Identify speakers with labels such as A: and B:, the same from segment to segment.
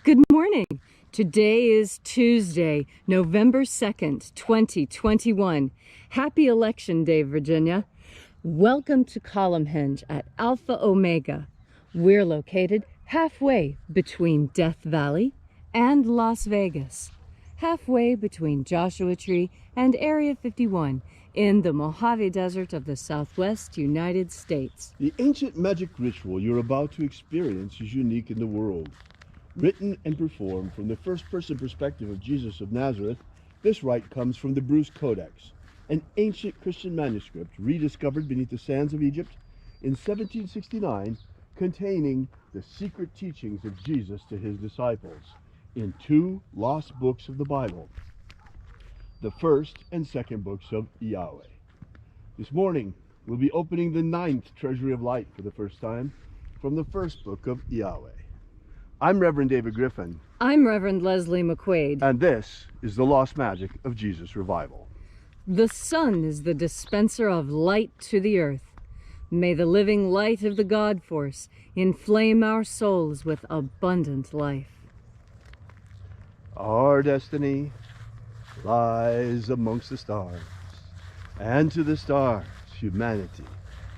A: Good morning. Today is Tuesday, November 2nd, 2021. Happy Election Day, Virginia. Welcome to Column Hinge at Alpha Omega. We're located halfway between Death Valley and Las Vegas, halfway between Joshua Tree and Area 51 in the Mojave Desert of the Southwest United States.
B: The ancient magic ritual you're about to experience is unique in the world. Written and performed from the first-person perspective of Jesus of Nazareth, this rite comes from the Bruce Codex, an ancient Christian manuscript rediscovered beneath the sands of Egypt in 1769, containing the secret teachings of Jesus to his disciples in two lost books of the Bible, the first and second books of IAOE. This morning, we'll be opening the 9th Treasury of Light for the first time from the first book of IAOE. I'm Reverend David Griffin.
A: I'm Reverend Leslie McQuade.
B: And this is the Lost Magic of Jesus Revival.
A: The sun is the dispenser of light to the earth. May the living light of the God Force inflame our souls with abundant life.
B: Our destiny lies amongst the stars, and to the stars humanity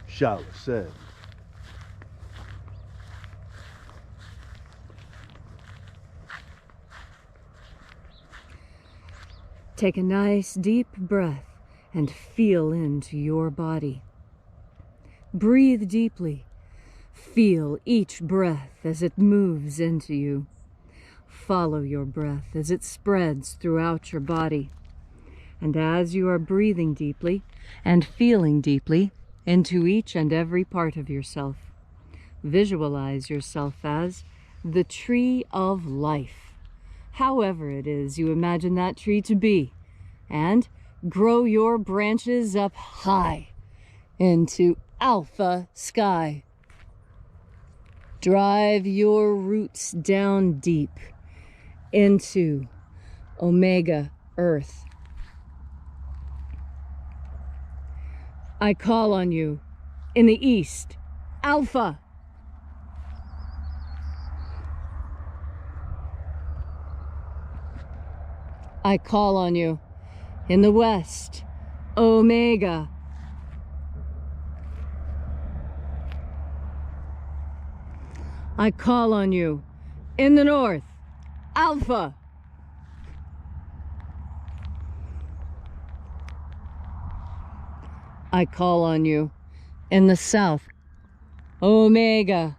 B: shall ascend.
A: Take a nice deep breath and feel into your body. Breathe deeply. Feel each breath as it moves into you. Follow your breath as it spreads throughout your body. And as you are breathing deeply and feeling deeply into each and every part of yourself, visualize yourself as the tree of life. However it is you imagine that tree to be, and grow your branches up high into alpha sky. Drive your roots down deep into omega earth. I call on you in the east, alpha. I call on you in the west, omega. I call on you in the north, alpha. I call on you in the south, omega.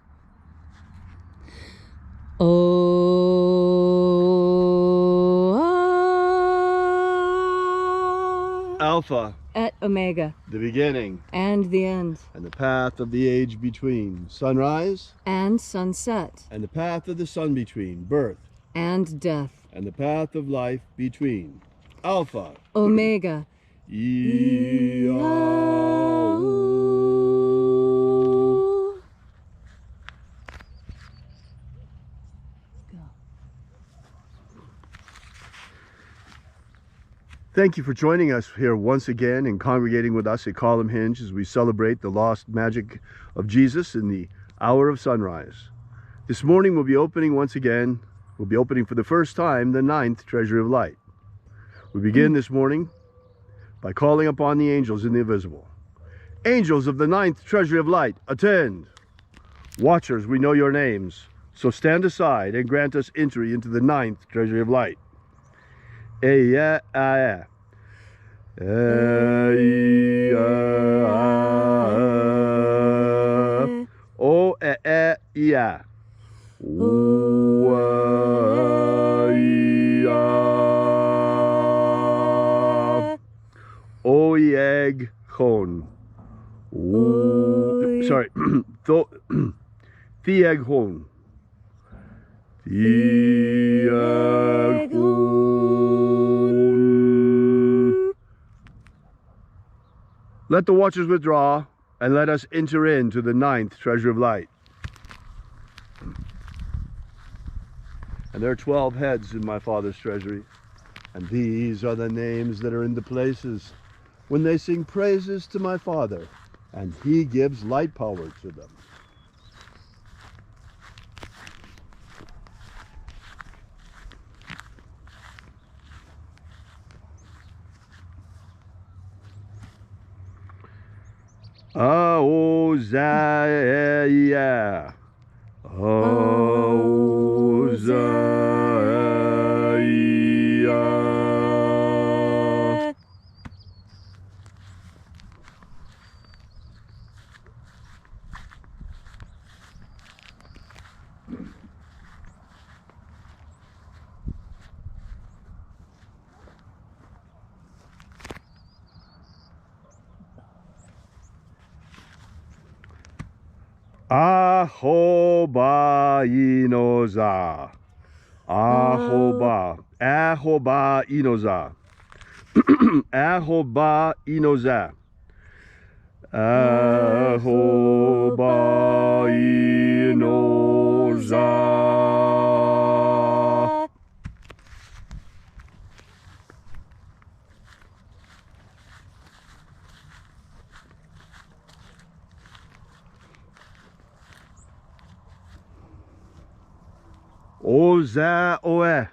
B: Alpha,
A: et omega,
B: the beginning
A: and the end,
B: and the path of the age between, sunrise
A: and sunset,
B: and the path of the sun between, birth
A: and death,
B: and the path of life between, alpha,
A: omega,
B: IAOE.
A: Go.
B: Thank you for joining us here once again and congregating with us at Column Hinge as we celebrate the lost magic of Jesus in the hour of sunrise. This morning we'll be opening once again, we'll be opening for the first time the 9th Treasury of Light. We begin this morning by calling upon the angels in the invisible. Angels of the 9th Treasury of Light, attend. Watchers, we know your names, so stand aside and grant us entry into the 9th Treasury of Light. O Oeg Hon. Sorry. Thieg Hon. Thieg Hon. Let the watchers withdraw, and let us enter into the 9th Treasure of Light. And there are 12 heads in my Father's treasury, and these are the names that are in the places when they sing praises to my Father, and he gives light power to them. Aozaia. Aozaia. Ahoba inoza. Ahoba. Ahoba inoza. Ahoba inoza. Ahoba inoza. Oza oe.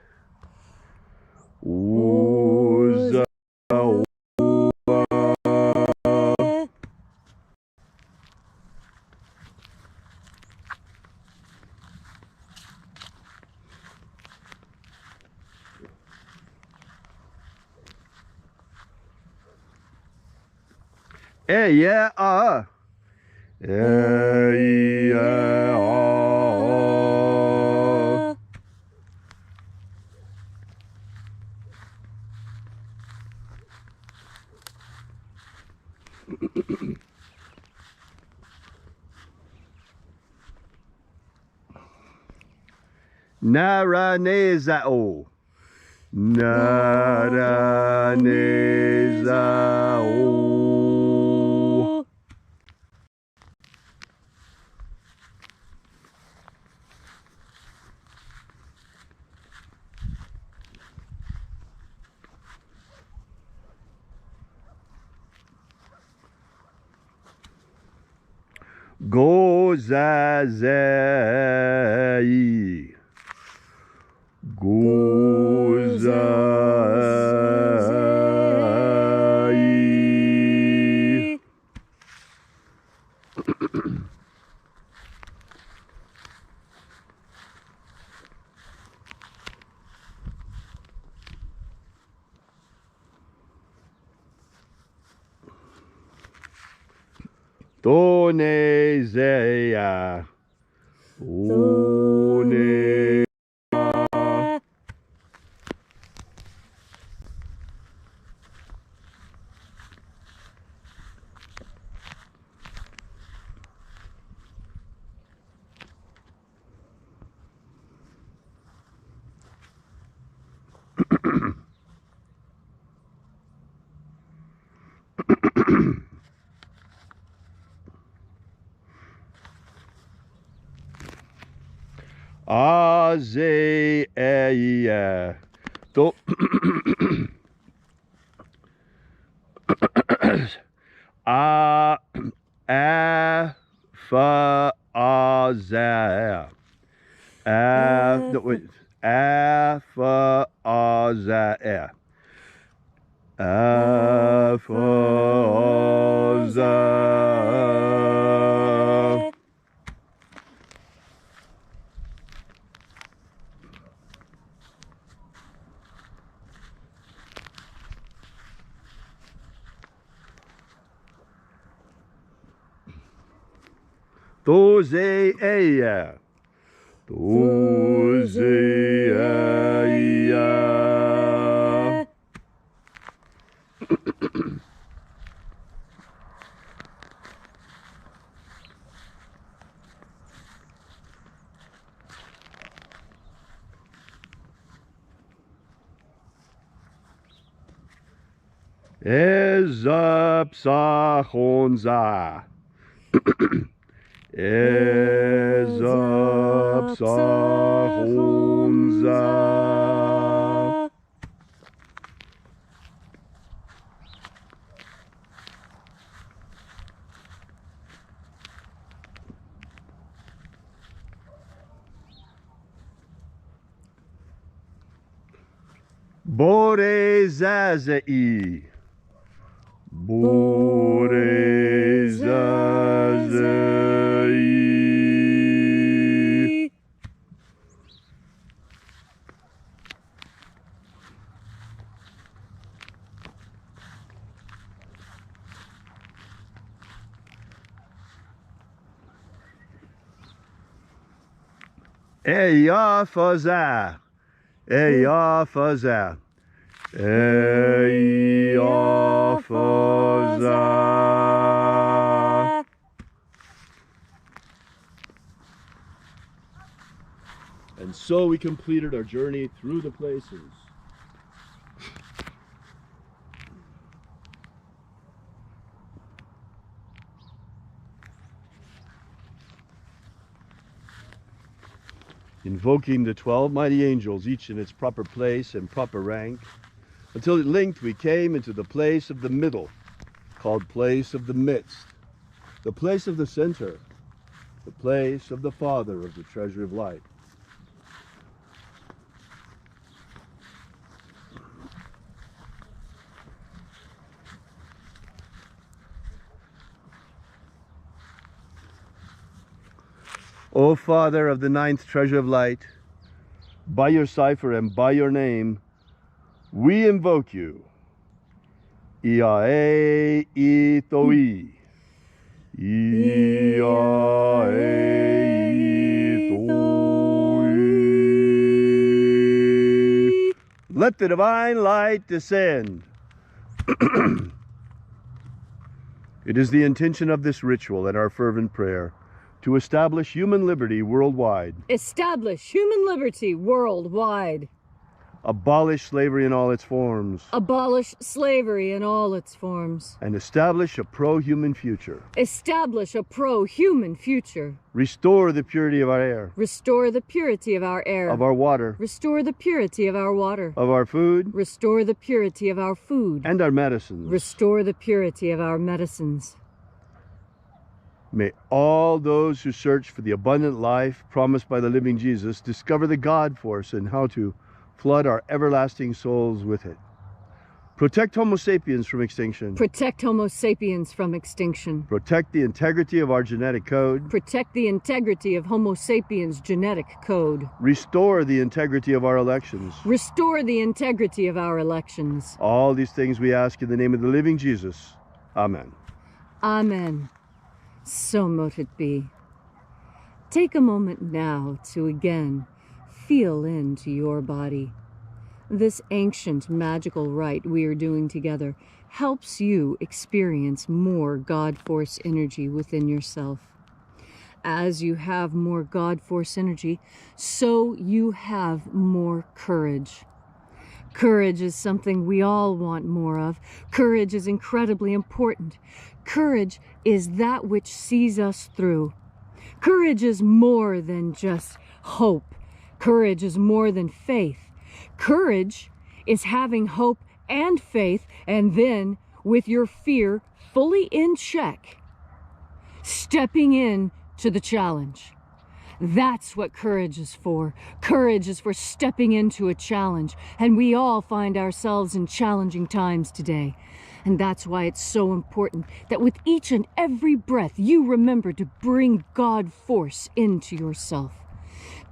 B: Oza oe. Yeah, yeah. Naranezao. Naranezao. Gozazai. Gozai. Tonezeia. One. Azeia. To. Afaazia. No, wait. Afaazia. Afaazia. Tozeia. Tozeia. Ezapsachonza. Ezapsachonza. Borezazai. Borezazai. Eya faza. Eya faza. Eya faza. And so we completed our journey through the places. Invoking the 12 mighty angels, each in its proper place and proper rank, until at length we came into the place of the middle, called place of the midst, the place of the center, the place of the Father of the treasure of light. O Father of the ninth treasure of light, by your cipher and by your name, we invoke you. IAOE I. IAOE. Let the divine light descend. It is the intention of this ritual and our fervent prayer to establish human liberty worldwide.
A: Establish human liberty worldwide.
B: Abolish slavery in all its forms.
A: Abolish slavery in all its forms.
B: And establish a pro-human future.
A: Establish a pro-human future.
B: Restore the purity of our air.
A: Restore the purity of our air.
B: Of our water.
A: Restore the purity of our water.
B: Of our food.
A: Restore the purity of our food.
B: And our medicines.
A: Restore the purity of our medicines.
B: May all those who search for the abundant life promised by the living Jesus discover the God force and how to flood our everlasting souls with it. Protect Homo sapiens from extinction.
A: Protect Homo sapiens from extinction.
B: Protect the integrity of our genetic code.
A: Protect the integrity of Homo sapiens' genetic code.
B: Restore the integrity of our elections.
A: Restore the integrity of our elections.
B: All these things we ask in the name of the living Jesus. Amen.
A: Amen. So mote it be. Take a moment now to again feel into your body. This ancient magical rite we are doing together helps you experience more God Force energy within yourself. As you have more God Force energy, so you have more courage. Courage is something we all want more of. Courage is incredibly important. Courage is that which sees us through. Courage is more than just hope. Courage is more than faith. Courage is having hope and faith, and then, with your fear fully in check, stepping in to the challenge. That's what courage is for. Courage is for stepping into a challenge, and we all find ourselves in challenging times today. And that's why it's so important that with each and every breath, you remember to bring God Force into yourself.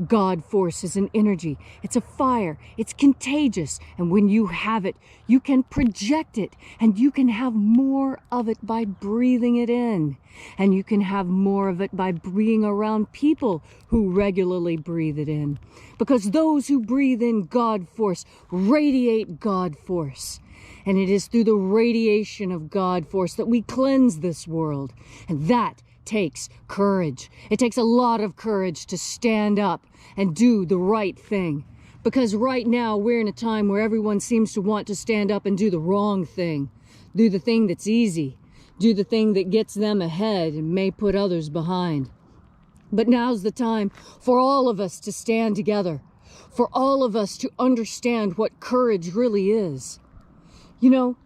A: God Force is an energy. It's a fire. It's contagious. And when you have it, you can project it. And you can have more of it by breathing it in. And you can have more of it by being around people who regularly breathe it in. Because those who breathe in God Force radiate God Force. And it is through the radiation of God Force that we cleanse this world. And that takes courage. It takes a lot of courage to stand up and do the right thing. Because right now we're in a time where everyone seems to want to stand up and do the wrong thing. Do the thing that's easy. Do the thing that gets them ahead and may put others behind. But now's the time for all of us to stand together. For all of us to understand what courage really is. You know,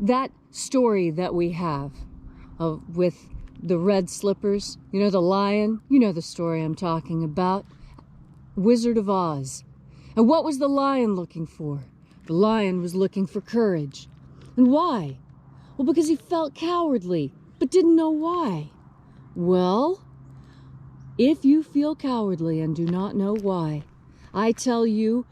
A: that story that we have with the red slippers, you know, the lion, you know the story I'm talking about. Wizard of Oz. And what was the lion looking for? The lion was looking for courage. And why? Well, because he felt cowardly, but didn't know why. Well, if you feel cowardly and do not know why, I tell you,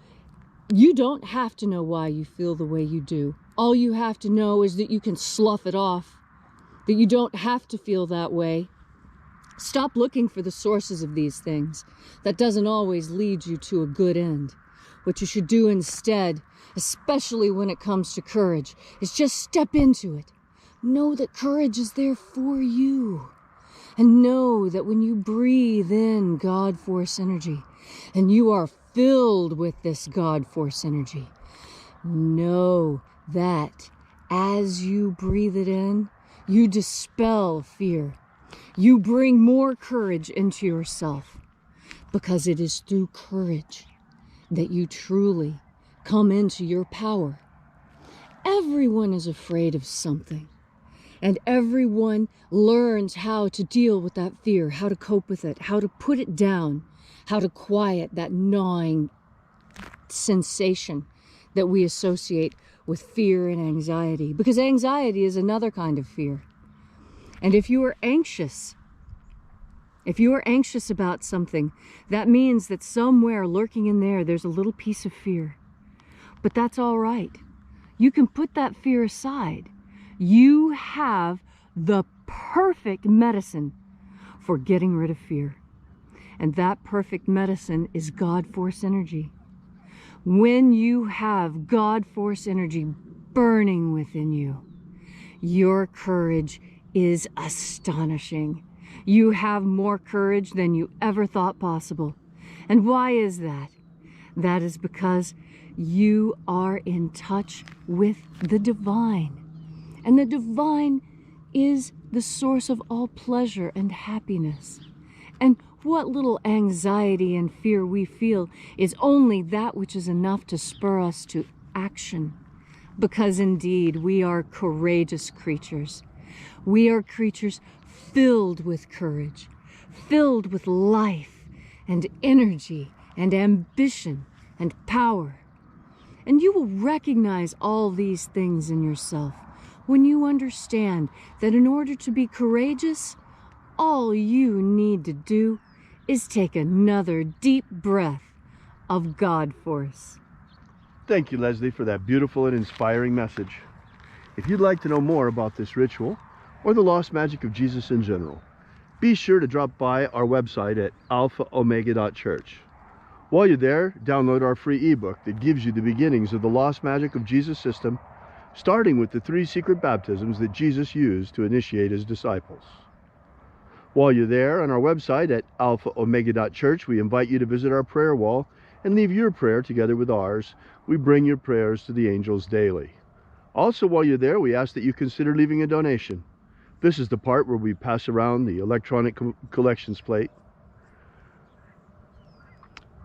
A: you don't have to know why you feel the way you do. All you have to know is that you can slough it off, that you don't have to feel that way. Stop looking for the sources of these things. That doesn't always lead you to a good end. What you should do instead, especially when it comes to courage, is just step into it. Know that courage is there for you. And know that when you breathe in God Force energy, and you are filled with this God Force energy, know that as you breathe it in, you dispel fear. You bring more courage into yourself, because it is through courage that you truly come into your power. Everyone is afraid of something, and everyone learns how to deal with that fear, how to cope with it, how to put it down, how to quiet that gnawing sensation that we associate with fear and anxiety, because anxiety is another kind of fear. And if you are anxious about something, that means that somewhere lurking in there, there's a little piece of fear. But that's all right. You can put that fear aside. You have the perfect medicine for getting rid of fear. And that perfect medicine is God Force energy. When you have God Force energy burning within you, your courage is astonishing. You have more courage than you ever thought possible. And why is that? That is because you are in touch with the divine. And the divine is the source of all pleasure and happiness. And what little anxiety and fear we feel is only that which is enough to spur us to action. Because indeed, we are courageous creatures. We are creatures filled with courage, filled with life and energy and ambition and power. And you will recognize all these things in yourself when you understand that in order to be courageous, all you need to do is take another deep breath of God Force.
B: Thank you, Leslie, for that beautiful and inspiring message. If you'd like to know more about this ritual, or the lost magic of Jesus in general, be sure to drop by our website at alphaomega.church. While you're there, download our free ebook that gives you the beginnings of the lost magic of Jesus system, starting with the 3 secret baptisms that Jesus used to initiate his disciples. While you're there on our website at alphaomega.church, we invite you to visit our prayer wall and leave your prayer together with ours. We bring your prayers to the angels daily. Also, while you're there, we ask that you consider leaving a donation. This is the part where we pass around the electronic collections plate.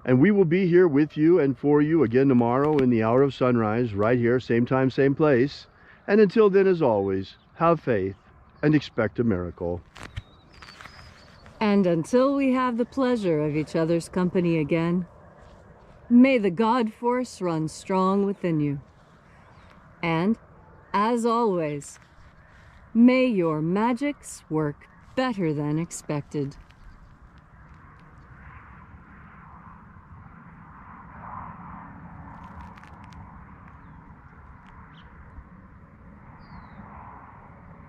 B: And we will be here with you and for you again tomorrow in the hour of sunrise, right here, same time, same place. And until then, as always, have faith and expect a miracle.
A: And until we have the pleasure of each other's company again, may the God Force run strong within you. And, as always, may your magics work better than expected.